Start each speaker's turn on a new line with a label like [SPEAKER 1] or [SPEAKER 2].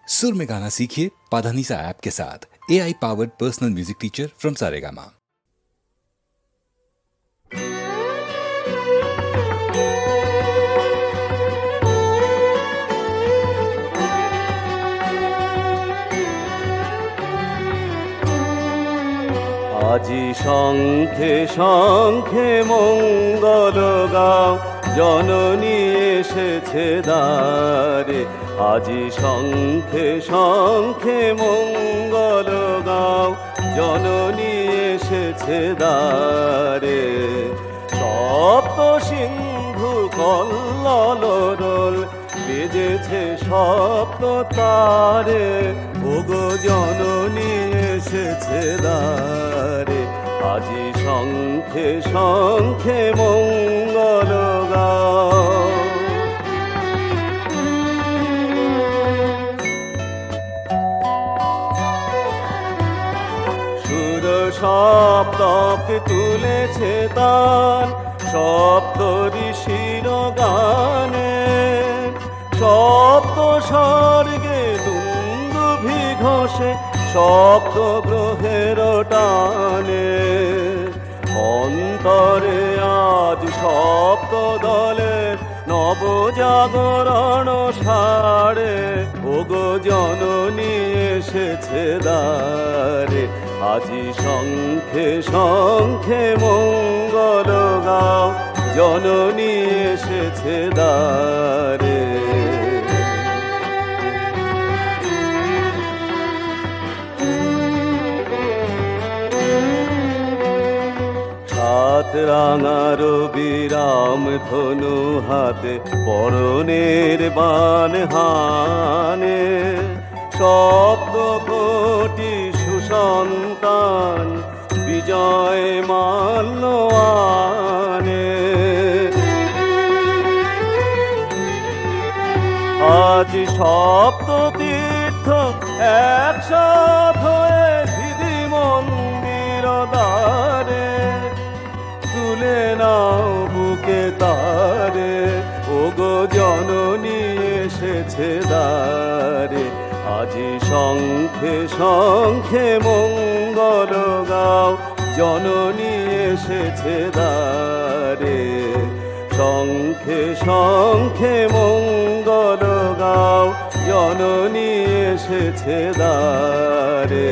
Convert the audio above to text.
[SPEAKER 1] सुर में गाना सीखिए पाधानीसा ऐप के साथ। AI powered personal music teacher from Saregama.
[SPEAKER 2] আজি শঙ্খে শঙ্খে মঙ্গল গাও, জননী এসেছে দ্বারে। আজি শঙ্খে শঙ্খে মঙ্গল গাও, জননী এসেছে দ্বারে। সপ্ত সিন্ধু কল্লোল বেজেছে সপ্ত তারে, ওগো জননী এসেছে দ্বারে। আজি শঙ্খে শঙ্খে মঙ্গল গাও। সুর সপ্তকে তুলেছে তান, সপ্ত ঋষির গানে। সপ্ত স্বর্গে দুন্দুভি ঘোষে, সপ্ত গ্রহের টানে। অন্তরে আজ সপ্ত দলের নবজাগরণ সারে, ওগো জননী এসেছে দ্বারে। আজি শঙ্খে শঙ্খে মঙ্গল গাও, জননী এসেছে দ্বারে। সাত রাঙার বিরাম ধনু হাতে, পরনের বান হানে। সপ্ত কোটি সুসন্তান বিজয় মাল্য আনে। আজ সপ্ত তীর্থ একসাথ হয়ে সিদ্ধি মন্দির দ্বারে। তুলে নাও বুকে তারে, ওগো জননী এসেছে দ্বারে। আজি শঙ্খে শঙ্খে মঙ্গল গাও, জননী এসেছে দ্বারে। শঙ্খে শঙ্খে মঙ্গল গাও, জননী এসেছে দ্বারে।